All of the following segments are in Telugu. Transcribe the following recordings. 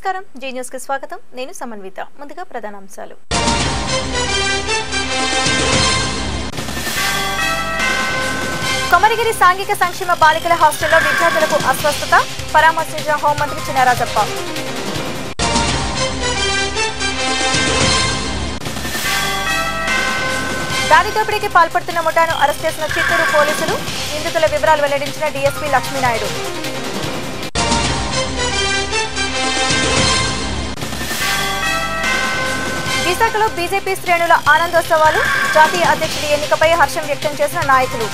నమస్కారం జీ న్యూస్ కి స్వాగతం నేను సమన్విత ముందుగా ప్రధానాంశాలు కొమరగిరి సాంఘిక సంక్షేమ బాలికల హాస్టల్లో విద్యార్థులకు అస్వస్థత పరామర్శించిన హోంమంత్రి చినరాజప్ప దాడి దోపిడీకి పాల్పడుతున్న ముఠాను అరెస్ట్ చేసిన చిత్తూరు పోలీసులు నిందితుల వివరాలు వెల్లడించిన డీఎస్పీ లక్ష్మీనాయుడు విశాఖలో బీజేపీ శ్రేణుల ఆనందోత్సవాలు జాతీయ అధ్యక్షుడి ఎన్నికపై హర్షం వ్యక్తం చేసిన నాయకులు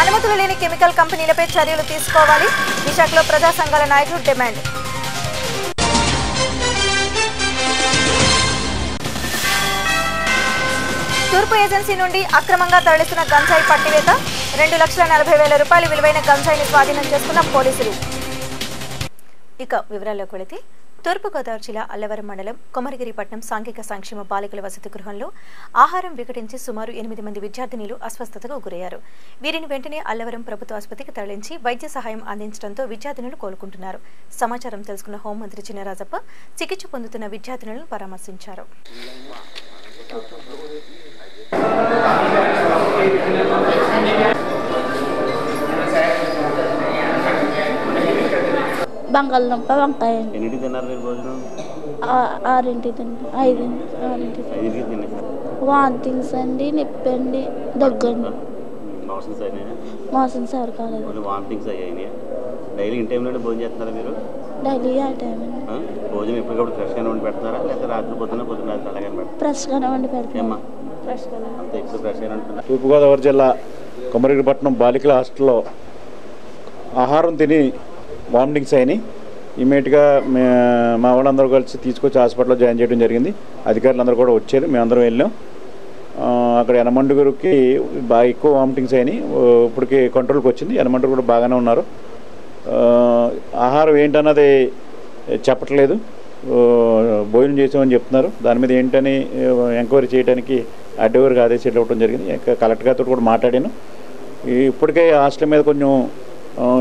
అనుమతులు లేని కెమికల్ కంపెనీలపై చర్యలు తీసుకోవాలి విశాఖలో ప్రజా సంఘాల నాయకులు డిమాండ్ తూర్పు ఏజెన్సీ నుండి అక్రమంగా తరలిస్తున్న గంజాయి పట్టివేత 2,40,000 రూపాయల విలువైన గంజాయిని స్వాధీనం చేసుకున్న పోలీసులు. ఇక వివరాల్లోకి వెళితే తూర్పుగోదావరి జిల్లా అల్లవరం మండలం కొమరగిరిపట్నం సాంఘిక సంక్షేమ బాలికల వసతి గృహంలో ఆహారం వికటించి సుమారు 8 మంది విద్యార్థినులు అస్వస్థతకు గురయ్యారు. వీరిని వెంటనే అల్లవరం ప్రభుత్వ ఆసుపత్రికి తరలించి వైద్య సహాయం అందించడంతో విద్యార్థినులు కోలుకుంటున్నారు. సమాచారం తెలుసుకున్న హోంమంత్రి చినరాజప్ప చికిత్స పొందుతున్న విద్యార్థినులను పరామర్శించారు. బంగాళదుంప వంకాయ ఎన్నింటికి తిన్నారు మీరు భోజనం? 6ంటికి తిన్నా 5 వాంతింగ్స్ అండి నొప్పండి దగ్గండి మోషన్స్ ఎవరు కాలేదు వాంతింగ్స్ అయ్యాయి. డైలీ ఇన్ టైంలోనే భోజనం చేస్తున్నారా మీరు? డైలీ ఆ టైం భోజనం ఎప్పటికప్పుడు ఫ్రెష్గానే వండి పెడతారా లేకపోతే రాత్రి పొద్దున రాత్రి అలాగే పెడతారా? ఫ్రెష్గానే వండి పెడతామా. అంత ఎక్కువ ఫ్రెష్గానే ఉంటుందా? తూర్పుగోదావరి జిల్లా కొమరగిరిపట్నం బాలికల హాస్టల్లో ఆహారం తిని వామిటింగ్స్ అయినాయి. ఇమీడియట్గా మా వాళ్ళందరూ కలిసి తీసుకొచ్చి హాస్పిటల్లో జాయిన్ చేయడం జరిగింది. అధికారులు అందరూ కూడా వచ్చారు, మేమందరం వెళ్ళాం. అక్కడ యనమండుగురికి బాగా ఎక్కువ వామిటింగ్స్ అయినాయి. ఇప్పటికి కంట్రోల్కి వచ్చింది. యనమండుగురు కూడా బాగానే ఉన్నారు. ఆహారం ఏంటన్నది చెప్పట్లేదు, భోజనం చేసామని చెప్తున్నారు. దాని మీద ఏంటని ఎంక్వైరీ చేయడానికి అడ్డగారికి ఆదేశాలు ఇవ్వడం జరిగింది. కలెక్టర్ గారితో కూడా మాట్లాడాను. ఇప్పటికే హాస్టల్ మీద కొంచెం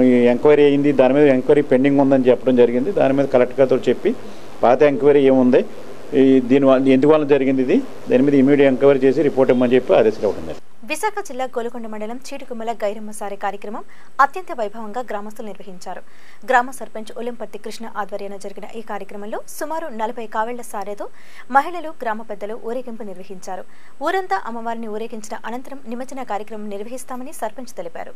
ఈ ఎంక్వైరీ అయింది, దాని మీద ఎంక్వైరీ పెండింగ్ ఉందని చెప్పడం జరిగింది. దాని మీద కలెక్టర్ గారితో చెప్పి పాత ఎంక్వైరీ ఏముంది, దీని ఎందుకు వల్ల జరిగింది, దాని మీద ఇమీడియట్ ఎంక్వైరీ చేసి రిపోర్ట్ ఇవ్వమని చెప్పి ఆదేశాలు ఇవ్వడం జరిగింది. విశాఖ జిల్లా గోలుకొండ మండలం చీటికుమ్మల గైరమ్మ సారే కార్యక్రమం అత్యంత వైభవంగా గ్రామస్తులు నిర్వహించారు. గ్రామ సర్పంచ్ ఒలింపర్తి కృష్ణ ఆధ్వర్యాన జరిగిన ఈ కార్యక్రమంలో సుమారు 40 కావేళ్ల సారేతో మహిళలు గ్రామ పెద్దలు ఊరేగింపు నిర్వహించారు. ఊరంతా అమ్మవారిని ఊరేగించిన అనంతరం నిమజ్జన కార్యక్రమం నిర్వహిస్తామని సర్పంచ్ తెలిపారు.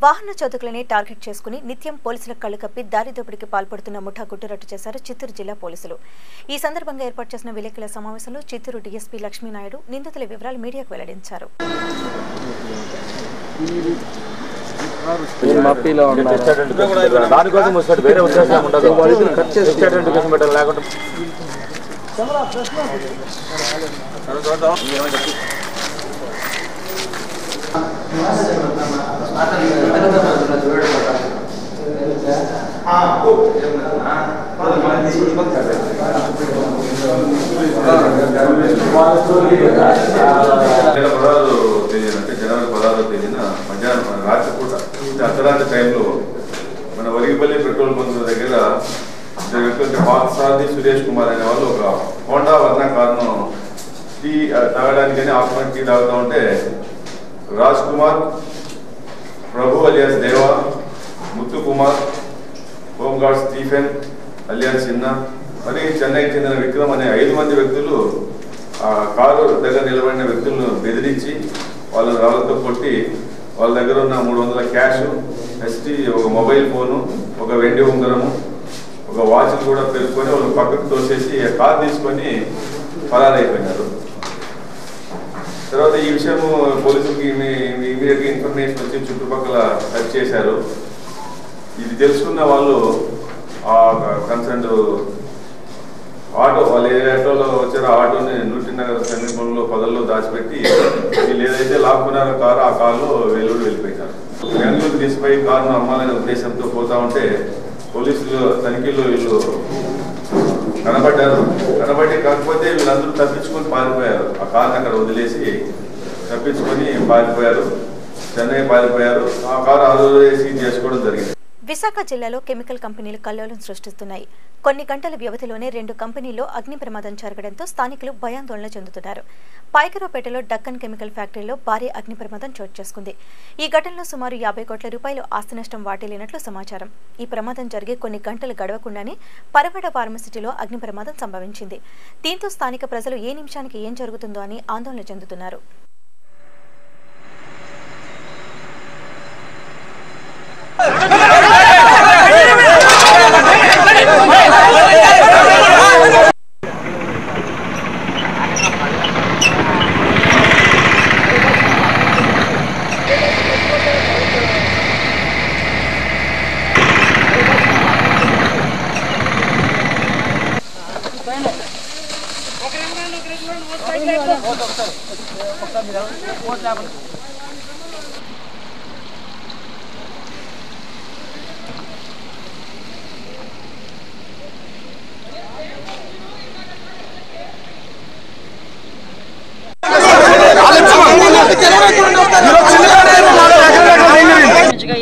వాహన చోదకులని టార్గెట్ చేసుకుని నిత్యం పోలీసుల కళ్లు కప్పి దారి దోపిడీకి పాల్పడుతున్న ముఠా గుట్టురట్టు చేశారు చిత్తూరు జిల్లా పోలీసులు. ఈ సందర్భంగా ఏర్పాటు చేసిన విలేకరుల సమావేశంలో చిత్తూరు డీఎస్పీ లక్ష్మీనాయుడు నిందితుల వివరాలు మీడియాకు వెల్లడించారు. జనవరి 16వ తేదీన మధ్యాహ్నం రాత్రిపూట అర్ధరాత్రి టైంలో మన వరిగిపల్లి పెట్రోల్ బంక్ దగ్గర పార్థసారథి సురేష్ కుమార్ అనే వాళ్ళు ఒక హోండా వర్ణ కారును టీ తాగడానికని ఆఫ్టర్ టీ తాగుతూ ఉంటే రాజ్ కుమార్, ప్రభు అలియాస్ దేవా, Muthu Kumar, home guard Stephen alias చిన్న మరి చెన్నైకి చెందిన విక్రమ్ అనే 5 మంది వ్యక్తులు ఆ కారు దగ్గర నిలబడిన వ్యక్తులను బెదిరించి వాళ్ళని రాళ్లతో కొట్టి వాళ్ళ దగ్గర ఉన్న 300 క్యాష్, ఎస్టీ, ఒక మొబైల్ ఫోను, ఒక వెండి ఉంగరము, ఒక వాచ్ కూడా పెరుక్కొని వాళ్ళు పక్కకు తోసేసి కారు తీసుకొని పరారైపోయినారు. తర్వాత ఈ విషయం పోలీసులకి ఇమీడియట్గా ఇన్ఫర్మేషన్ వచ్చి చుట్టుపక్కల సెర్చ్ చేశారు. ఇది తెలుసుకున్న వాళ్ళు ఆ కన్సర్న్ ఆటో, వాళ్ళు ఏ ఆటోలో వచ్చారో ఆ ఆటోని నూటినగర్ సమీపంలో పొదల్లో దాచిపెట్టి వీళ్ళు ఏదైతే లాక్కున్నారో కారు ఆ కారులో వెళ్ళిపోయినారు. బెంగళూరు తీసుకుపోయి కారును అమ్మాలనే ఉద్దేశంతో పోతా ఉంటే పోలీసులు తనిఖీల్లో వీళ్ళు కనబడి కాకపోతే వీళ్ళందరూ తప్పించుకొని పారిపోయారు. ఆ కారుని అక్కడ వదిలేసి తప్పించుకొని పారిపోయారు, చెన్నై పారిపోయారు. ఆ కారు ఆ రోజు సీజ్ చేసుకోవడం జరిగింది. విశాఖ జిల్లాలో కెమికల్ కంపెనీలు కల్లోలం సృష్టిస్తున్నాయి. కొన్ని గంటల వ్యవధిలోనే 2 కంపెనీల్లో అగ్ని ప్రమాదం జరగడంతో స్థానికులు భయాందోళన చెందుతున్నారు. పాయకరావుపేటలో డక్కన్ కెమికల్ ఫ్యాక్టరీలో భారీ అగ్ని ప్రమాదం చోటు చేసుకుంది. ఈ ఘటనలో సుమారు 50 కోట్ల రూపాయలు ఆస్తి నష్టం వాటిల్లినట్లు సమాచారం. ఈ ప్రమాదం జరిగి కొన్ని గంటలు గడవకుండానే పరవాడ ఫార్మసిటీలో అగ్ని ప్రమాదం సంభవించింది. దీంతో స్థానిక ప్రజలు ఏ నిమిషానికి ఏం జరుగుతుందో అని ఆందోళన చెందుతున్నారు.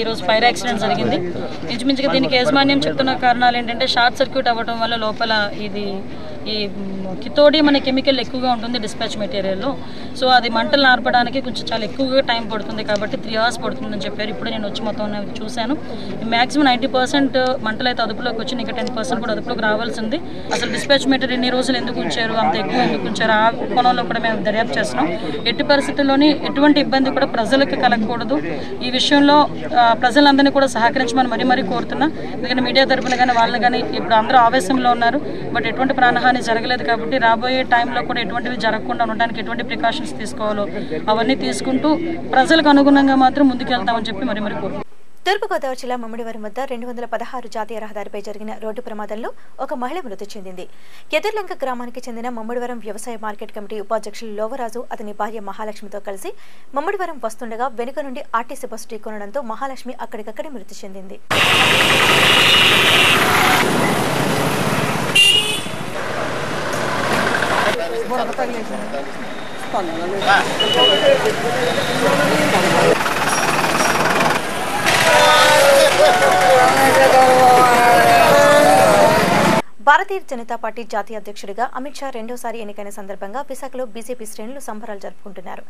ఈరోజు ఫైర్ యాక్సిడెంట్ జరిగింది. ఇంచుమించుగా దీనికి యాజమాన్యం చెప్తున్న కారణాలు ఏంటంటే షార్ట్ సర్క్యూట్ అవ్వడం వల్ల లోపల ఈ కితోడియం అనే కెమికల్ ఎక్కువగా ఉంటుంది డిస్పాచ్ మెటీరియల్లో. సో అది మంటలు ఆర్పడానికి కొంచెం చాలా ఎక్కువగా టైం పడుతుంది కాబట్టి 3 hours పడుతుందని చెప్పారు. ఇప్పుడు నేను వచ్చి మొత్తం చూశాను. మ్యాక్సిమం 90% మంటలు అయితే అదుపులోకి వచ్చి ఇంకా 10% కూడా అదుపులోకి రావాల్సింది. అసలు డిస్పాచ్ మెటీరియల్ ఇన్ని రోజులు ఎందుకు ఉంచారు, అంత ఎక్కువ ఎందుకు ఉంచారు, ఆ కోణంలో కూడా మేము దర్యాప్తు చేస్తున్నాం. ఎట్టి పరిస్థితుల్లోని ఎటువంటి ఇబ్బంది కూడా ప్రజలకు కలగకూడదు. ఈ విషయంలో ప్రజలందరినీ కూడా సహకరించమని మరీ కోరుతున్నా. ఎందుకంటే మీడియా తరఫున కానీ వాళ్ళని కానీ ఇప్పుడు అందరూ ఆవేశంలో ఉన్నారు. బట్ ఎటువంటి ప్రాణహాని జరగలేదు కాబట్టి రాబోయే టైంలో కూడా ఎటువంటివి జరగకుండా ఉండడానికి ఎటువంటి ప్రికాషన్స్ తీసుకోవాలో అవన్నీ తీసుకుంటూ ప్రజలకు అనుగుణంగా మాత్రం ముందుకెళ్తామని చెప్పి మరీ కోరుతున్నాం. తూర్పుగోదావరి జిల్లా ముమ్మిడివరం వద్ద 216 జాతీయ రహదారిపై జరిగిన రోడ్డు ప్రమాదంలో ఒక మహిళ మృతి చెందింది. ఎదుర్లంక గ్రామానికి చెందిన ముమ్మిడివరం వ్యవసాయ మార్కెట్ కమిటీ ఉపాధ్యక్షులు లోవరాజు అతని భార్య మహాలక్ష్మితో కలిసి ముమ్మిడివరం వస్తుండగా వెనుక నుండి ఆర్టీసీ బస్సు ఢీకొనడంతో మహాలక్ష్మి అక్కడికక్కడే మృతి చెందింది. భారతీయ జనతా పార్టీ జాతీయ అధ్యక్షుడిగా అమిత్ షా రెండోసారి ఎన్నికైన సందర్భంగా విశాఖలో బీజేపీ శ్రేణులు సంబరాలు జరుపుకుంటున్నారు.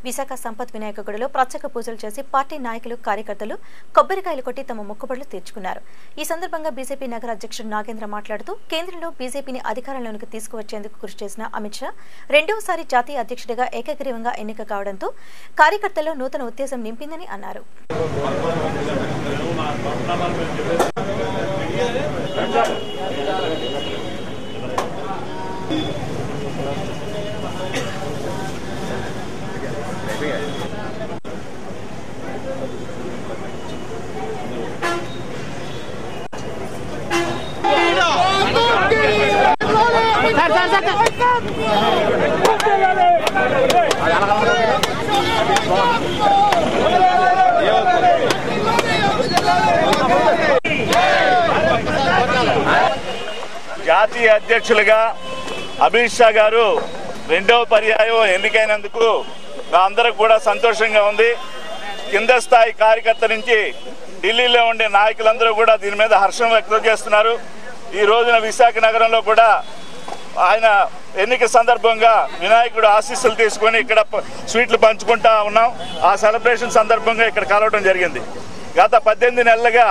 విశాఖ సంపత్ వినాయక గుడిలో ప్రత్యేక పూజలు చేసి పార్టీ నాయకులు, కార్యకర్తలు కొబ్బరికాయలు కొట్టి తమ మొక్కుబడులు తీర్చుకున్నారు. ఈ సందర్భంగా బీజేపీ నగర అధ్యక్షుడు నాగేంద్ర మాట్లాడుతూ కేంద్రంలో బీజేపీని అధికారంలోకి తీసుకువచ్చేందుకు కృషి చేసిన అమిత్ షా రెండవసారి జాతీయ అధ్యక్షుడిగా ఏకగ్రీవంగా ఎన్నిక కావడంతో కార్యకర్తల్లో నూతన ఉత్తేజం నింపిందని అన్నారు. జాతీయ అధ్యక్షులుగా అమిత్ షా గారు రెండవ పర్యాయం ఎన్నికైనందుకు అందరికి కూడా సంతోషంగా ఉంది. కింద స్థాయి కార్యకర్త నుంచి ఢిల్లీలో ఉండే నాయకులందరూ కూడా దీని మీద హర్షం వ్యక్తం చేస్తున్నారు. ఈ రోజున విశాఖ నగరంలో కూడా ఆయన ఎన్నిక సందర్భంగా వినాయకుడు ఆశీస్సులు తీసుకొని ఇక్కడ స్వీట్లు పంచుకుంటా ఉన్నాం. ఆ సెలబ్రేషన్ సందర్భంగా ఇక్కడ కలవడం జరిగింది. గత 18 నెలలుగా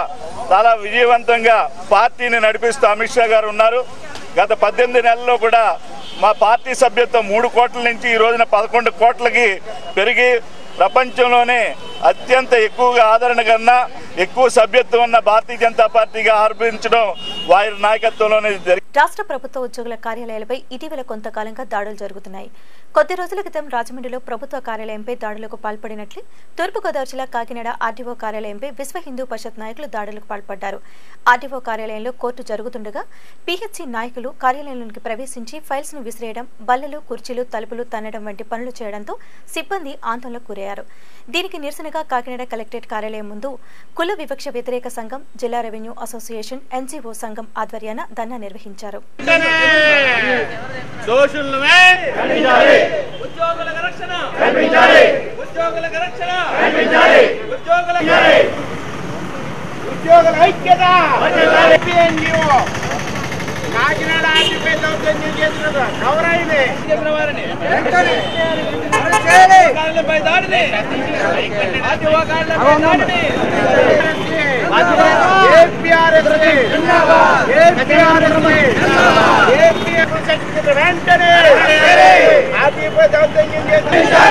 చాలా విజయవంతంగా పార్టీని నడిపిస్తూ అమిత్ షా గారు ఉన్నారు. గత 18 నెలల్లో కూడా మా పార్టీ సభ్యత్వం 3 కోట్ల నుంచి ఈ రోజున 11 కోట్లకి పెరిగి ప్రపంచంలోనే అత్యంత ఎక్కువగా ఆదరణ కన్నా ఎక్కువ సభ్యత్వం ఉన్న భారతీయ జనతా పార్టీగా ఆరంభించడం వారి నాయకత్వంలోనే జరిగింది. రాష్ట్ర ప్రభుత్వ ఉద్యోగుల కార్యాలయాలపై ఇటీవల కొంతకాలంగా దాడులు జరుగుతున్నాయి. కొద్ది రోజుల క్రితం రాజమండ్రిలో ప్రభుత్వ కార్యాలయంపై దాడులకు పాల్పడినట్లు తూర్పుగోదావరి జిల్లా కాకినాడ ఆర్డీఓ కార్యాలయంపై విశ్వ హిందూ పరిషత్ నాయకులు దాడులకు పాల్పడ్డారు. ఆర్డీఓ కార్యాలయంలో కోర్టు జరుగుతుండగా పీహెచ్సీ నాయకులు కార్యాలయంలోకి ప్రవేశించి ఫైల్స్ ను విసిరేయడం, బల్లలు, కుర్చీలు, తలుపులు తన్నడం వంటి పనులు చేయడంతో సిబ్బంది ఆందోళనకు గురయ్యారు. దీనికి నిరసనగా కాకినాడ కలెక్టరేట్ కార్యాలయం ముందు కుల వివక్ష వ్యతిరేక సంఘం, జిల్లా రెవెన్యూ అసోసియేషన్, ఎన్జీఓ సంఘం ఆధ్వర్యాన ధర్నా నిర్వహించారు. కాకినాడ ఆర్టీపై దౌర్జన్యం చేసిన వారిని వెంటనే ఆర్టీపై దౌర్జన్యం చేసిన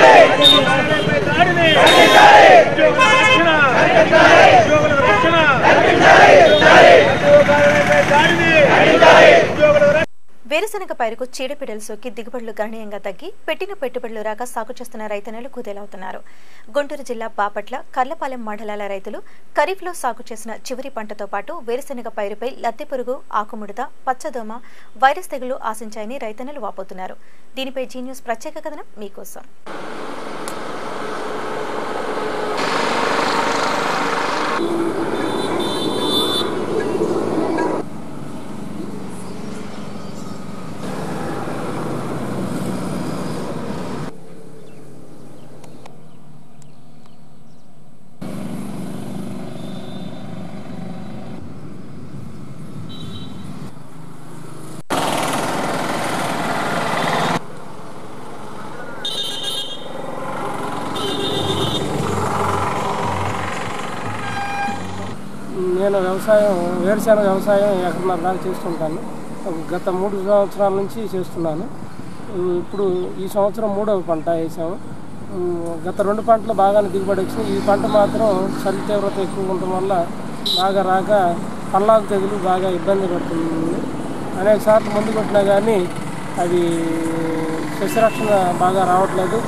వేరుశనగ పైరుకు చీడపీడలు సోకి దిగుబడులు గణనీయంగా తగ్గి పెట్టిన పెట్టుబడులు రాక సాగు చేస్తున్న రైతన్నలు కుదేలవుతున్నారు. గుంటూరు జిల్లా బాపట్ల, కర్లపాలెం మండలాల రైతులు ఖరీఫ్లో సాగు చేసిన చివరి పంటతో పాటు వేరుశనగ పైరుపై లద్దె పురుగు, ఆకుముడత, పచ్చదోమ, వైరస్ తెగులు ఆశించాయని రైతన్నలు వాపోతున్నారు. దీనిపై జీ న్యూస్ ప్రత్యేక కథనం మీకోసం. నేను వేరుశనగ వ్యవసాయం ఎకరన్నర దాకా చేస్తుంటాను. గత 3 సంవత్సరాల నుంచి చేస్తున్నాను. ఇప్పుడు ఈ సంవత్సరం 3వ పంట వేసాము. గత 2 పంటలు బాగానే దిగుబడి వచ్చింది. ఈ పంట మాత్రం చలి తీవ్రత ఎక్కువ ఉండటం వల్ల బాగా రాక పల్లాకు తెగులు బాగా ఇబ్బంది పడుతుంది. అనేక సార్లు మందు కొట్టినా కానీ అది సస్యరక్షణ బాగా రావట్లేదు.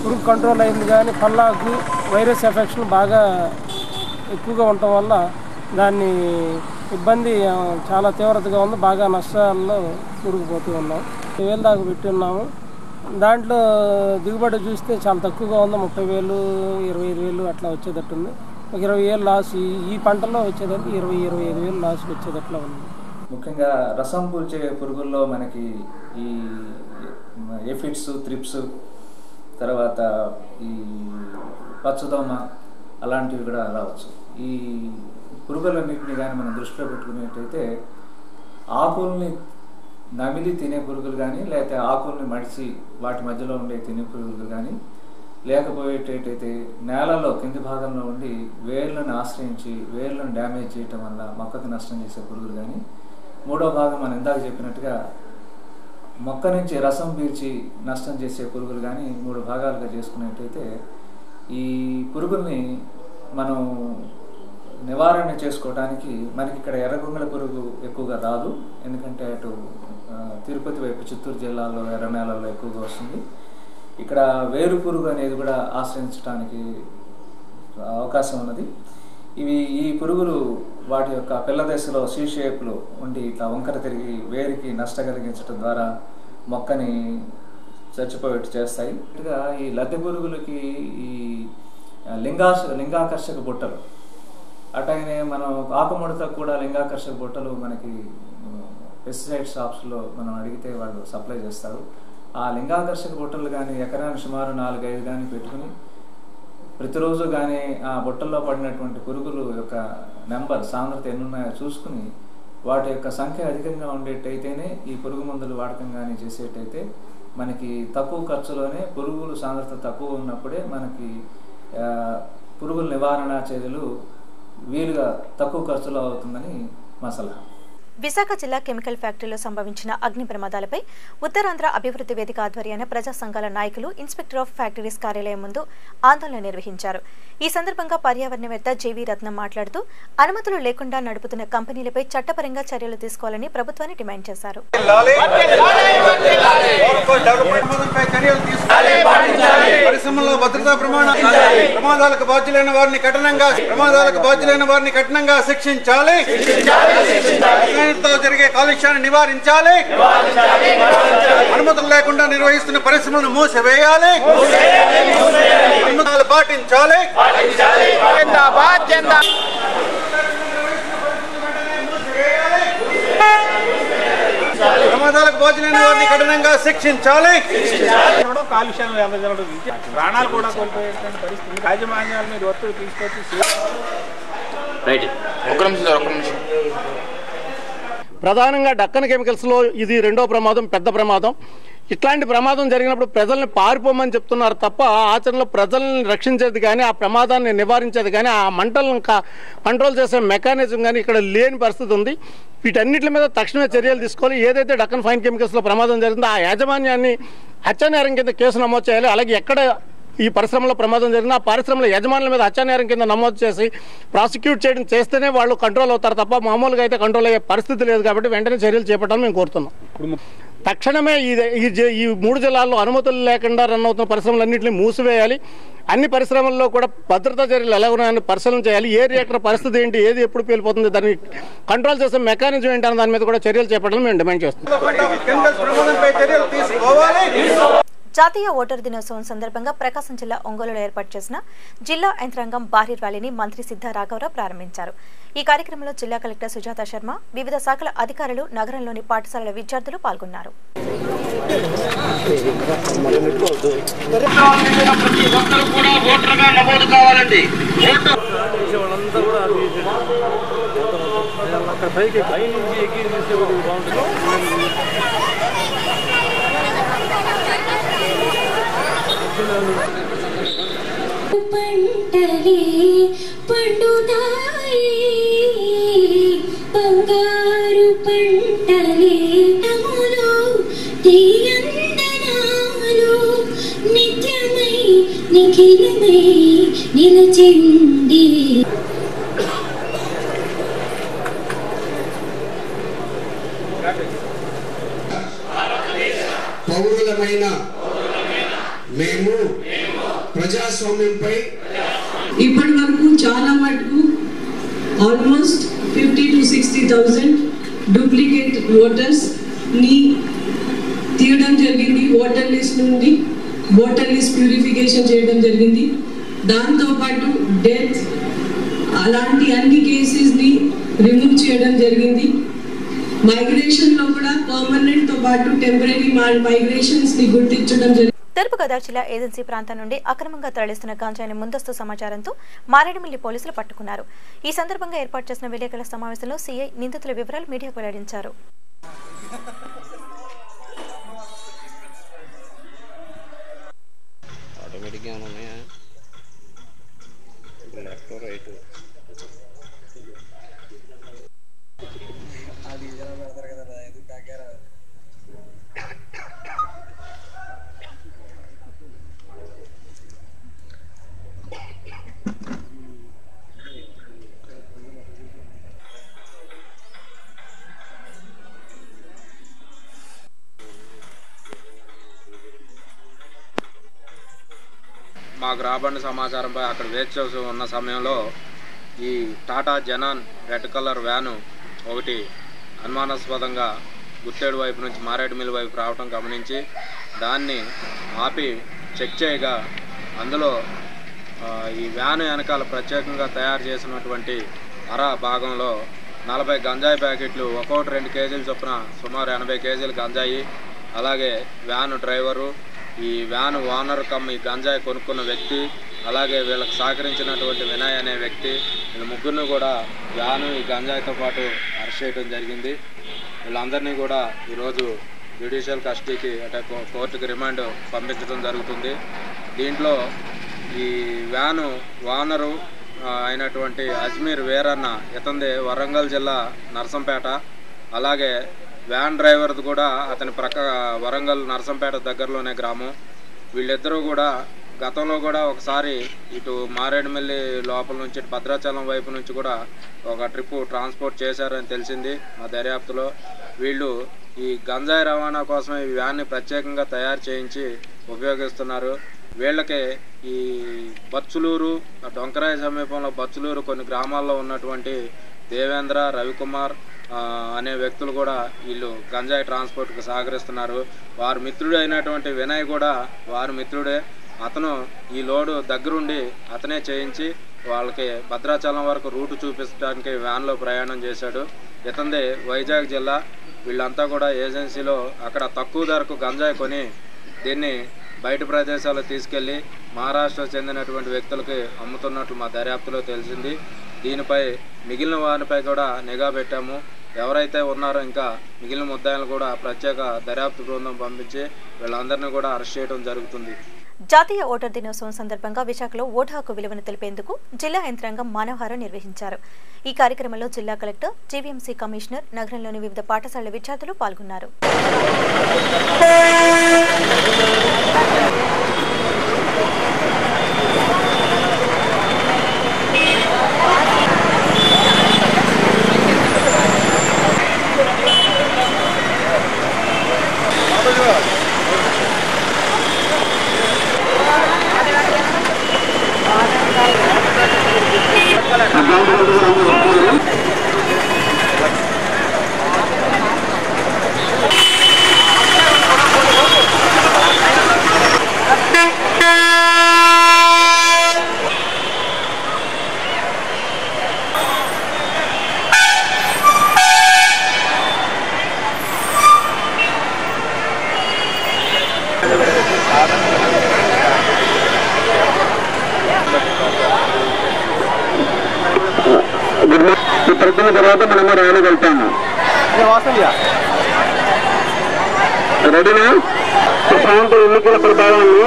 పురుగు కంట్రోల్ అయింది కానీ పల్లాకు వైరస్ ఎఫెక్షన్ బాగా ఎక్కువగా ఉండటం వల్ల దాన్ని ఇబ్బంది చాలా తీవ్రతగా ఉంది. బాగా నష్టాల్లో కూరుకుపోతూ ఉన్నాం. 20,000 దాకా పెట్టి ఉన్నాము. దాంట్లో దిగుబడి చూస్తే చాలా తక్కువగా ఉంది. 30,000, 25,000 అట్లా వచ్చేటట్టుంది. ఒక 20,000 లాస్ ఈ పంటలో వచ్చేటట్టు 20-25,000 లాస్ వచ్చేటట్లా ఉంది. ముఖ్యంగా రసం పూల్చే పురుగుల్లో మనకి ఈ ఎఫిడ్స్, త్రిప్స్, తర్వాత ఈ పచ్చదోమ అలాంటివి కూడా రావచ్చు. ఈ పురుగులన్నింటినీ కానీ మనం దృష్టిలో పెట్టుకునేటైతే ఆకుల్ని నమిలి తినే పురుగులు కానీ, లేకపోతే ఆకుల్ని మడిచి వాటి మధ్యలో ఉండే తినే పురుగులు కానీ, లేకపోయేటైతే నేలలో కింది భాగంలో ఉండి వేర్లను ఆశ్రయించి వేర్లను డ్యామేజ్ చేయటం వల్ల మొక్కకు నష్టం చేసే పురుగులు కానీ, 3వ భాగం మనం ఇందాక చెప్పినట్టుగా మొక్క నుంచి రసం పీల్చి నష్టం చేసే పురుగులు కానీ 3 భాగాలుగా చేసుకునేటైతే ఈ పురుగుల్ని మనం నివారణ చేసుకోవడానికి మనకి ఇక్కడ ఎర్రగొంగళ పురుగు ఎక్కువగా రాదు. ఎందుకంటే అటు తిరుపతి వైపు చిత్తూరు జిల్లాలో ఎర్ర నేలల్లో ఎక్కువగా వస్తుంది. ఇక్కడ వేరు పురుగు అనేది కూడా ఆశ్రయించడానికి అవకాశం ఉన్నది. ఈ పురుగులు వాటి యొక్క పిల్ల దశలో సి షేప్లో ఉండి ఇట్లా వంకర తిరిగి వేరికి నష్టం కలిగించడం ద్వారా మొక్కని చచ్చిపోయేట్టు చేస్తాయి. ఈ లద్దె పురుగులకి ఈ లింగాకర్షక బుట్టలు, అట్లాగనే మనం ఆకుముడతకు కూడా లింగాకర్షక బుట్టలు మనకి పెస్టిసైడ్ షాప్స్లో మనం అడిగితే వాళ్ళు సప్లై చేస్తారు. ఆ లింగాకర్షక బుట్టలు కానీ ఎకరానికి సుమారు 4-5 కానీ పెట్టుకుని ప్రతిరోజు కానీ ఆ బుట్టల్లో పడినటువంటి పురుగులు యొక్క నెంబర్, సాంద్రత ఎన్ని ఉన్నాయో చూసుకుని వాటి యొక్క సంఖ్య అధికంగా ఉండేటైతేనే ఈ పురుగు మందులు వాడకం కానీ చేసేటైతే మనకి తక్కువ ఖర్చులోనే పురుగుల సాంద్రత తక్కువ ఉన్నప్పుడే మనకి పురుగుల నివారణ చర్యలు వీలుగా తక్కువ ఖర్చులో అవుతుందని మా సలహా. విశాఖ జిల్లా కెమికల్ ఫ్యాక్టరీలో సంభవించిన అగ్ని ప్రమాదాలపై ఉత్తరాంధ్ర అభివృద్ధి వేదిక ఆధ్వర్యాన ప్రజా సంఘాల నాయకులు ఇన్స్పెక్టర్ ఆఫ్ ఫ్యాక్టరీస్ కార్యాలయం ముందు ఆందోళన నిర్వహించారు. ఈ సందర్భంగా పర్యావరణవేత్త జేవీ రత్నం మాట్లాడుతూ అనుమతులు లేకుండా నడుపుతున్న కంపెనీలపై చట్టపరంగా చర్యలు తీసుకోవాలని ప్రభుత్వాన్ని డిమాండ్ చేశారు. పరిశ్రమలో భద్రతా ప్రమాదాలకు బాధ్యులైన వారిని కఠినంగా శిక్షించాలి. జరిగే కాలుష్యాన్ని నివారించాలి. అనుమతులు లేకుండా నిర్వహిస్తున్న పరిశ్రమలను మూసివేయాలి. అనుమతులు పాటించాలి. ప్రమాదాలకు బాధ్యులైన వారిని కఠినంగా శిక్షించాలి. కాలుష్యం ప్రాణాలు కూడా కోల్పోయేటువంటి పరిస్థితి యాజమాన్యాల మీద ఒత్తిడి తీసుకొచ్చి ప్రధానంగా డక్కన్ కెమికల్స్లో ఇది రెండో ప్రమాదం, పెద్ద ప్రమాదం. ఇట్లాంటి ప్రమాదం జరిగినప్పుడు ప్రజల్ని పారిపోమని చెప్తున్నారు తప్ప ఆచరణలో ప్రజల్ని రక్షించేది కానీ ఆ ప్రమాదాన్ని నివారించేది కానీ ఆ మంటలను కంట్రోల్ చేసే మెకానిజం కానీ ఇక్కడ లేని పరిస్థితి ఉంది. వీటన్నిటి మీద తక్షణమే చర్యలు తీసుకోవాలి. ఏదైతే డక్కన్ ఫైన్ కెమికల్స్లో ప్రమాదం జరిగిందో ఆ యాజమాన్యాన్ని హత్యానేరం కింద కేసు నమోదు చేయాలి. అలాగే ఎక్కడ ఈ పరిశ్రమలో ప్రమాదం జరిగిన ఆ పరిశ్రమల యజమానుల మీద హత్యానేరం కింద నమోదు చేసి ప్రాసిక్యూట్ చేస్తేనే వాళ్ళు కంట్రోల్ అవుతారు తప్ప మామూలుగా అయితే కంట్రోల్ అయ్యే పరిస్థితి లేదు. కాబట్టి వెంటనే చర్యలు చేపట్టాలని మేము కోరుతున్నాం. తక్షణమే ఈ 3 జిల్లాల్లో అనుమతులు లేకుండా రన్ అవుతున్న పరిశ్రమలన్నింటినీ మూసివేయాలి. అన్ని పరిశ్రమల్లో కూడా భద్రతా చర్యలు ఎలా ఉన్నాయని పరిశీలన చేయాలి. ఏ రియాక్టర్ పరిస్థితి ఏంటి, ఏది ఎప్పుడు పేలిపోతుంది, దాన్ని కంట్రోల్ చేసే మెకానిజం ఏంటి అన్న దాని మీద కూడా చర్యలు చేపట్టాలని మేము డిమాండ్ చేస్తున్నాం. జాతీయ ఓటర్ దినోత్సవం సందర్భంగా ప్రకాశం జిల్లా ఒంగోలులో ఏర్పాటు చేసిన జిల్లా యంత్రాంగం భారీ ర్యాలీని మంత్రి సిద్ధా రాఘవరావు ప్రారంభించారు. ఈ కార్యక్రమంలో జిల్లా కలెక్టర్ సుజాత శర్మ, వివిధ శాఖల అధికారులు, నగరంలోని పాఠశాలల విద్యార్థులు పాల్గొన్నారు. పంటలే పండుతాయి బంగారు పంటలే నములు తీయందనాలు నిత్యమై నిఖిలమై నిలచెండి. పౌరులమైన మేము ప్రజాస్వామ్యంపై ఇప్పటి వరకు చాలా మటుకు ఆల్మోస్ట్ 50 to 60,000 డూప్లికేట్ ఓటర్స్ ని తీయడం జరిగింది. ఓటర్ లిస్ట్ నుండి ఓటర్ లిస్ట్ ప్యూరిఫికేషన్ చేయడం జరిగింది. దాంతోపాటు డెత్ అలాంటి అన్ని కేసెస్ని రిమూవ్ చేయడం జరిగింది. మైగ్రేషన్లో కూడా పర్మనెంట్తో పాటు టెంపరీ మైగ్రేషన్స్ని గుర్తించడం జరిగింది. తూర్పుగోదావరి జిల్లా ఏజెన్సీ ప్రాంతం నుండి అక్రమంగా తరలిస్తున్న గాంజాయిని ముందస్తు సమాచారంతో మారేడుమిల్లి పోలీసులు పట్టుకున్నారు. ఈ సందర్భంగా ఏర్పాటు చేసిన విలేకరుల సమావేశంలో సీఐ నిందితుల వివరాలు మీడియాకు వెల్లడించారు. మాకు రాబడిన సమాచారంపై అక్కడ వేచి చూసి ఉన్న సమయంలో ఈ టాటా జనాన్ రెడ్ కలర్ వ్యాను ఒకటి అనుమానాస్పదంగా గుత్తేడు వైపు నుంచి మారేడుమిల్లి వైపు రావడం గమనించి దాన్ని ఆపి చెక్ చేయగా అందులో ఈ వ్యాను వెనకాల ప్రత్యేకంగా తయారు చేసినటువంటి అర భాగంలో 40 గంజాయి ప్యాకెట్లు ఒక్కొక్కటి 2 కేజీలు చొప్పున సుమారు 80 కేజీలు గంజాయి, అలాగే వ్యాను డ్రైవరు, ఈ వ్యాన్ ఓనర్ కమ్ ఈ గంజాయి కొనుక్కున్న వ్యక్తి, అలాగే వీళ్ళకి సహకరించినటువంటి వినయ్ అనే వ్యక్తి, వీళ్ళ ముగ్గురిని కూడా వ్యాను ఈ గంజాయితో పాటు అరెస్ట్ చేయడం జరిగింది. వీళ్ళందరినీ కూడా ఈరోజు జ్యుడిషియల్ కస్టడీకి అంటే కోర్టుకి రిమాండ్ పంపించడం జరుగుతుంది. దీంట్లో ఈ వ్యాను ఓనరు అయినటువంటి అజ్మీర్ వీరన్న, ఇతంది వరంగల్ జిల్లా నర్సంపేట. అలాగే వ్యాన్ డ్రైవర్ది కూడా అతని వరంగల్ నర్సంపేట దగ్గరలోనే గ్రామం. వీళ్ళిద్దరూ కూడా గతంలో కూడా ఒకసారి ఇటు మారేడుమిల్లి లోపల నుంచి భద్రాచలం వైపు నుంచి కూడా ఒక ట్రిప్పు ట్రాన్స్పోర్ట్ చేశారని తెలిసింది మా దర్యాప్తులో. వీళ్ళు ఈ గంజాయి రవాణా కోసం ఈ వ్యాన్ని ప్రత్యేకంగా తయారు చేయించి ఉపయోగిస్తున్నారు. వీళ్ళకి ఈ బచ్చులూరు, డొంకరాయి సమీపంలో బచ్చులూరు కొన్ని గ్రామాల్లో ఉన్నటువంటి దేవేంద్ర, రవికుమార్ అనే వ్యక్తులు కూడా వీళ్ళు గంజాయి ట్రాన్స్పోర్ట్కి సహకరిస్తున్నారు. వారి మిత్రుడు అయినటువంటి వినయ్ కూడా వారి మిత్రుడే. అతను ఈ లోడు దగ్గరుండి అతనే చేయించి వాళ్ళకి భద్రాచలం వరకు రూటు చూపించడానికి వ్యాన్లో ప్రయాణం చేశాడు. ఇతంది వైజాగ్ జిల్లా. వీళ్ళంతా కూడా ఏజెన్సీలో అక్కడ తక్కువ ధరకు గంజాయి కొని దీన్ని బయట ప్రదేశాల్లో తీసుకెళ్లి మహారాష్ట్రకు చెందినటువంటి వ్యక్తులకి అమ్ముతున్నట్లు మా దర్యాప్తులో తెలిసింది. దీనిపై మిగిలిన వారిపై కూడా నిఘా పెట్టాము. ఎవరైతే ఉన్నారో ఇంకా మిగిలిన ముద్దాయిలను కూడా ప్రత్యేక దర్యాప్తు బృందం పంపించి వీళ్ళందరినీ కూడా అరెస్ట్ చేయడం జరుగుతుంది. జాతీయ ఓటర్ దినోత్సవం సందర్భంగా విశాఖలో ఓటు హక్కు విలువను తెలిపేందుకు జిల్లా యంత్రాంగం మానవహారం నిర్వహించారు. ఈ కార్యక్రమంలో జిల్లా కలెక్టర్, జీవీఎంసీ కమిషనర్, నగరంలోని వివిధ పాఠశాలల విద్యార్థులు పాల్గొన్నారు. ప్రజల తర్వాత మనము ర్యాలీకి వెళ్తాము. రెడీనా? ప్రశాంత ఎన్నికల ప్రభావాన్ని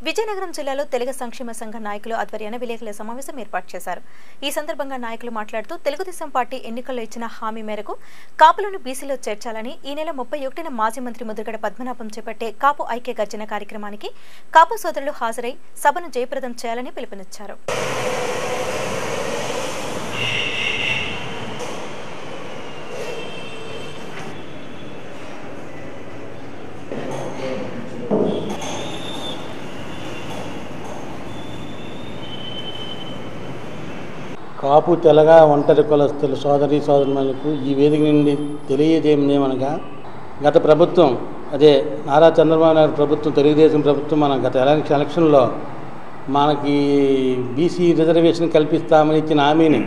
విజయనగరం జిల్లాలో తెలుగు సంక్షేమ సంఘ నాయకులు ఆధ్వర్యాన విలేకరుల సమావేశం ఏర్పాటు చేశారు. ఈ సందర్భంగా నాయకులు మాట్లాడుతూ తెలుగుదేశం పార్టీ ఎన్నికల్లో ఇచ్చిన హామీ మేరకు కాపులను బీసీలో చేర్చాలని ఈ నెల 31న మాజీ మంత్రి ముద్రగడ పద్మనాభం చేపట్టే కాపు ఐక్య గర్జన కార్యక్రమానికి కాపు సోదరులు హాజరై సభను జయప్రదం చేయాలని పిలుపునిచ్చారు. కాపు తెలగ ఒంటరి కులస్తుల సోదరి సోదరులకు ఈ వేదిక నుండి తెలియజేయమనగా గత ప్రభుత్వం, అదే నారా చంద్రబాబు నాయుడు ప్రభుత్వం, తెలుగుదేశం ప్రభుత్వం మన గత ఎలక్షన్లో మనకి బీసీ రిజర్వేషన్ కల్పిస్తామని ఇచ్చిన హామీని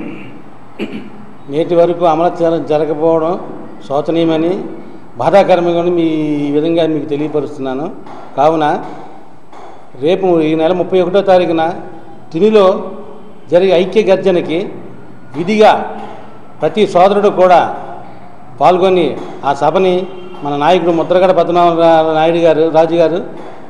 నేటి వరకు అమలు జరగకపోవడం శోచనీయమని, బాధాకరమని ఈ విధంగా మీకు తెలియపరుస్తున్నాను. కావున రేపు ఈ నెల 31వ తారీఖున తునిలో జరిగే ఐక్య గర్జనకి విధిగా ప్రతి సోదరుడు కూడా పాల్గొని ఆ సభని మన నాయకుడు ముద్రగడ పద్మనాభ రాజు గారు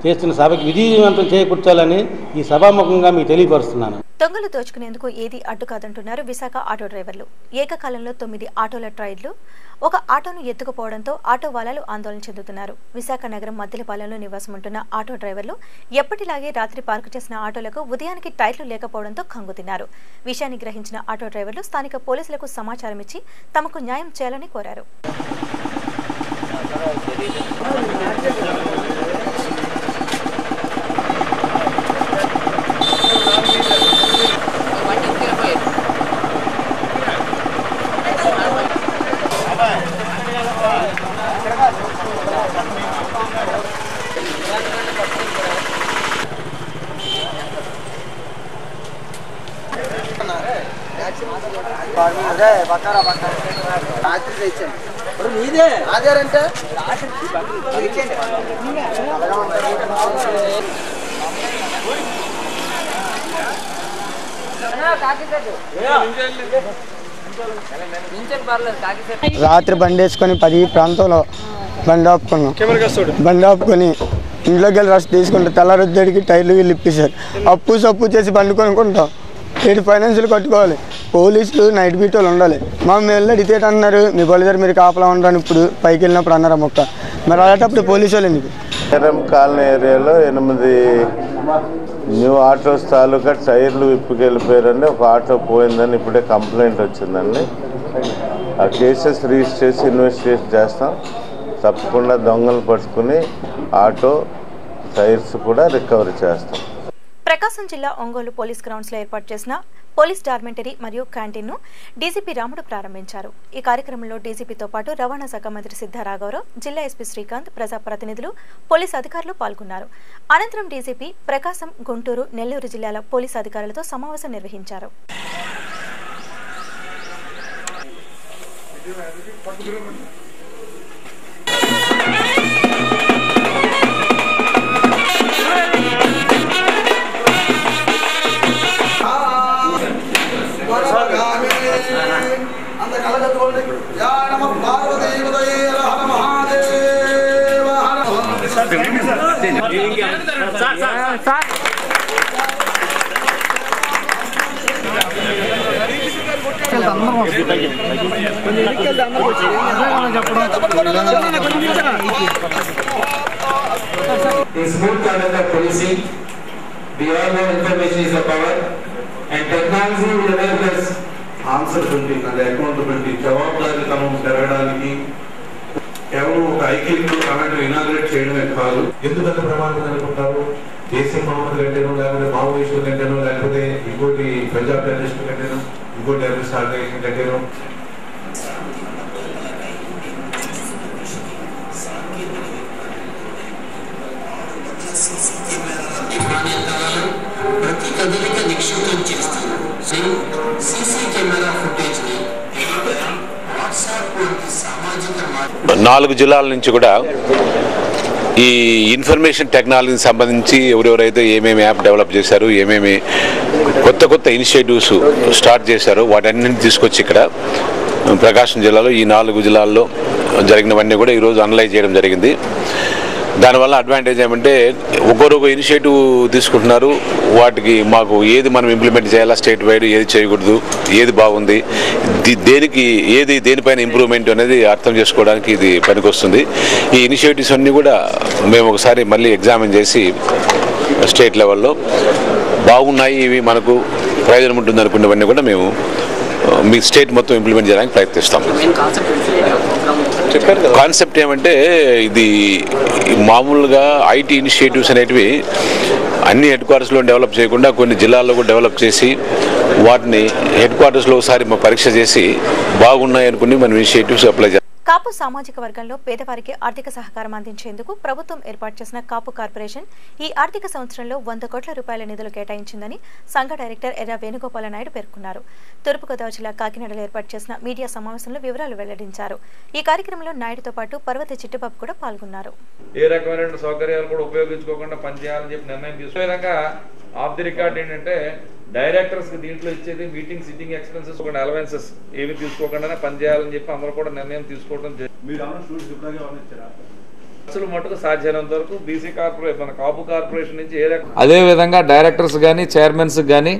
చేస్తున్న సభకి విధివంతం చేకూర్చాలని ఈ సభాముఖంగా మీకు తెలియపరుస్తున్నాను. దొంగలు దోచుకునేందుకు ఏది అడ్డు కాదంటున్నారు విశాఖ ఆటో డ్రైవర్లు. ఏకకాలంలో 9 ఆటోల ట్రైడ్లు ఒక ఆటోను ఎత్తుకుపోవడంతో ఆటో వాలాలు ఆందోళన చెందుతున్నారు. విశాఖ నగరం మద్దిలపాలెంలో నివాసం ఉంటున్న ఆటో డ్రైవర్లు ఎప్పటిలాగే రాత్రి పార్కు చేసిన ఆటోలకు ఉదయానికి టైర్లు లేకపోవడంతో కంగుతిన్నారు. విషయాన్ని గ్రహించిన ఆటో డ్రైవర్లు స్థానిక పోలీసులకు సమాచారం ఇచ్చి తమకు న్యాయం చేయాలని కోరారు. అదే బకారా రాత్రి తెచ్చాను. రాత్రి బండి వేసుకొని 10 ప్రాంతంలో బండి ఆపుకొని ఇంట్లోకి వెళ్ళి రష్ తీసుకుంటే తెల్లారొద్దేడికి టైర్లు వీళ్ళు ఇప్పించారు. అప్పు సప్పు చేసి బండి కొనుక్కుంటాం. ఏడు ఫైనాన్షియల్ కట్టుకోవాలి. పోలీసులు నైట్ బీట్ వాళ్ళు ఉండాలి. మేము వెళ్ళి అడిగితే అన్నారు మీ బలిదారు మీరు కాపలా ఉండని. ఇప్పుడు పైకి వెళ్ళినప్పుడు అన్నారు మొక్క మరి అలాంటప్పుడు పోలీసు వాళ్ళు ఎందుకు? కాలనీ ఏరియాలో 8 న్యూ ఆటోస్ తాలూకా టైర్లు విప్పుకెళ్ళిపోయారండి. ఒక ఆటో పోయిందని ఇప్పుడే కంప్లైంట్ వచ్చిందండి. ఆ కేసెస్ రిజిస్టర్ చేసి ఇన్వెస్టిగేషన్ చేస్తాం. తప్పకుండా దొంగలు పట్టుకుని ఆటో టైర్స్ కూడా రికవరీ చేస్తాం. ప్రకాశం జిల్లా ఒంగోలు పోలీస్ గ్రౌండ్స్లో ఏర్పాటు చేసిన పోలీస్ డార్మెంటరీ మరియు క్యాంటీన్ను డీజీపీ రాముడు ప్రారంభించారు. ఈ కార్యక్రమంలో డీజీపీతో పాటు రవాణా శాఖ మంత్రి సిద్ధా రాఘవరావు, జిల్లా ఎస్పీ శ్రీకాంత్, ప్రజాప్రతినిధులు, పోలీసు అధికారులు పాల్గొన్నారు. అనంతరం డీజీపీ ప్రకాశం, గుంటూరు, నెల్లూరు జిల్లాల పోలీసు అధికారులతో సమావేశం నిర్వహించారు. In smooth conduct of policing, we all know information is a power, and technology will enable us answerability and accountability జవాబుదారీతనం పెరగడానికి కేవలం ఒక ఐక్యతను కమిటీ ఇనాగ్రేట్ చేయడమే కాదు. ఎందుకంత ప్రమాదం అనుకుంటారు? దేశం మహమ్మద్ కంటేనో, లేకపోతే మావోయిస్టుల కంటేనో, లేకపోతే ఇంకోటి పంజాబ్ టెర్రరిస్ట్ కంటేనో, ఇంకోటి టెర్రరిస్ట్ ఆర్గనైజేషన్ కంటేనో. ప్రతి కదలిక నిక్షిప్తం చేస్తారు. సీసీ కెమెరా ఫుటేజ్ ని వాట్సాప్ వంటి సామాజిక 4 జిల్లాల నుంచి కూడా ఈ ఇన్ఫర్మేషన్ టెక్నాలజీకి సంబంధించి ఎవరెవరైతే ఏమేమి యాప్ డెవలప్ చేశారు, ఏమేమి కొత్త ఇనిషియేటివ్స్ స్టార్ట్ చేశారో వాటన్నింటిని తీసుకొచ్చి ఇక్కడ ప్రకాశం జిల్లాలో ఈ 4 జిల్లాల్లో జరిగినవన్నీ కూడా ఈరోజు అనలైజ్ చేయడం జరిగింది. దానివల్ల అడ్వాంటేజ్ ఏమంటే ఒక్కొక్క ఇనిషియేటివ్ తీసుకుంటున్నారు. వాటికి మాకు ఏది మనం ఇంప్లిమెంట్ చేయాలా, స్టేట్ వైడ్ ఏది చేయకూడదు, ఏది బాగుంది, దేనిపైన ఇంప్రూవ్మెంట్ అనేది అర్థం చేసుకోవడానికి ఇది పనికొస్తుంది. ఈ ఇనిషియేటివ్స్ అన్నీ కూడా మేము ఒకసారి మళ్ళీ ఎగ్జామిన్ చేసి స్టేట్ లెవెల్లో బాగున్నాయి, ఇవి మనకు ప్రయోజనం ఉంటుంది అనుకున్నవన్నీ కూడా మేము మీ స్టేట్ మొత్తం ఇంప్లిమెంట్ చేయడానికి ప్రయత్నిస్తాం. కాన్సెప్ట్ ఏమంటే ఇది మామూలుగా ఐటీ ఇనిషియేటివ్స్ అనేటివి అన్ని హెడ్ క్వార్టర్స్లో డెవలప్ చేయకుండా కొన్ని జిల్లాల్లో కూడా డెవలప్ చేసి వాటిని హెడ్ క్వార్టర్స్లో ఒకసారి పరీక్ష చేసి బాగున్నాయి అనుకుని మనం ఇనిషియేటివ్స్ అప్లై చేస్తాం. కాపు సామాజిక వర్గంలో పేదవారికి ఆర్థిక సహకారం అందించేందుకు ప్రభుత్వం ఏర్పాటు చేసిన కాపు కార్పొరేషన్ ఈ ఆర్థిక సంవత్సరంలో 100 కోట్ల రూపాయల నిధులు కేటాయించిందని సంఘ డైరెక్టర్ ఎర్ర వేణుగోపాల నాయుడు పేర్కొన్నారు. తూర్పుగోదావరి జిల్లా కాకినాడలో ఏర్పాటు చేసిన మీడియా సమావేశంలో వివరాలు వెల్లడించారు. ఈ కార్యక్రమంలో నాయుడుతో పాటు పర్వత చిట్టిబాబు కూడా పాల్గొన్నారు. ఏ రకమైన సౌకర్యాలు కూడా ఉపయోగించుకోకుండా పనిచేయాలని చెప్పి నిర్ణయం తీసుకునే విధంగా ఆఫ్ ది రికార్డ్ ఏంటంటే డైరెక్టర్స్ కి దీంట్లో ఇచ్చేది మీటింగ్ సిట్టింగ్ ఎక్స్పెన్సెస్ ఒక అలవెన్సెస్ ఏమి తీసుకోకుండానే పనిచేయాలని చెప్పి అందరూ కూడా నిర్ణయం తీసుకోవడం అసలు మటుకు సాధ్యమైనంత వరకు బీసీ కార్పొరేషన్ మన కాపు కార్పొరేషన్ నుంచి ఏ రకం అదే విధంగా డైరెక్టర్స్ కానీ చైర్మన్స్ కానీ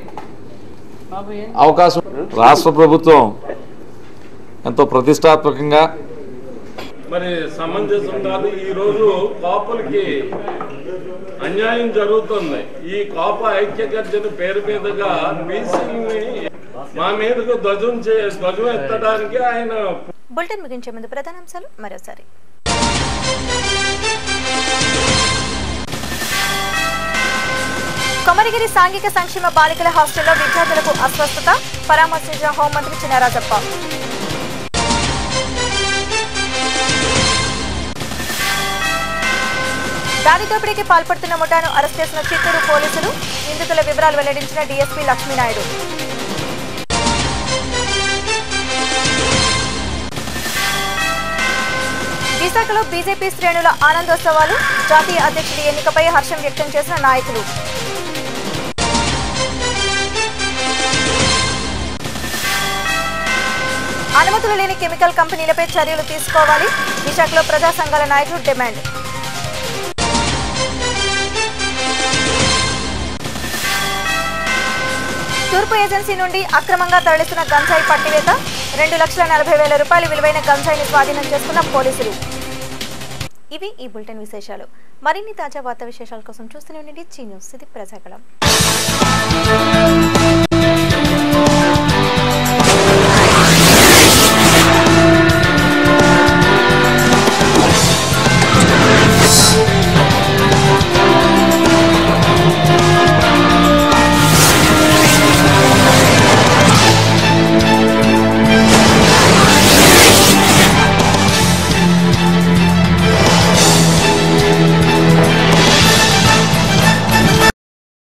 అవకాశం రాష్ట్ర ప్రభుత్వం ఎంతో ప్రతిష్టాత్మకంగా మరి సమంజసం కాదు. ఈ రోజు కాపులకి అన్యాయం జరుగుతుంది. ఈ కాపు ఐక్య గర్జన పేరు మీదుగా బీసీని మా మీదకు ధ్వజం ఎత్తడానికి ఆయన. బులెటిన్ ముగించే ముందు ప్రధానాంశాలు మరోసారి. కొమరగిరి సాంఘిక సంక్షేమ బాలికల హాస్టల్లో విద్యార్థులకు అస్వస్థత, పరామర్శించిన హోంమంత్రి చినరాజప్ప. దాడి దోపిడీకి పాల్పడుతున్న ముఠాను అరెస్ట్ చేసిన చిత్తూరు పోలీసులు, నిందితుల వివరాలు వెల్లడించిన డీఎస్పీ లక్ష్మీనాయుడు. విశాఖలో బీజేపీ శ్రేణుల ఆనందోత్సవాలు, జాతీయ అధ్యక్షుడి ఎన్నికపై హర్షం వ్యక్తం చేసిన నాయకులు. అనుమతులు లేని కెమికల్ కంపెనీలపై చర్యలు తీసుకోవాలి, విశాఖలో ప్రజా సంఘాల నాయకులు డిమాండ్. తూర్పు ఏజెన్సీ నుండి అక్రమంగా తరలిస్తున్న గంజాయి పట్టివేత, 2,40,000 రూపాయలు విలువైన గంజాయిని స్వాధీనం చేసుకున్న పోలీసులు. ఇవి ఈ బులెటిన్ విశేషాలు. మరిన్ని తాజా వార్తా విశేషాల కోసం చూస్తూనే ఉండండి జీ న్యూస్. ఇది ప్రజాగళం.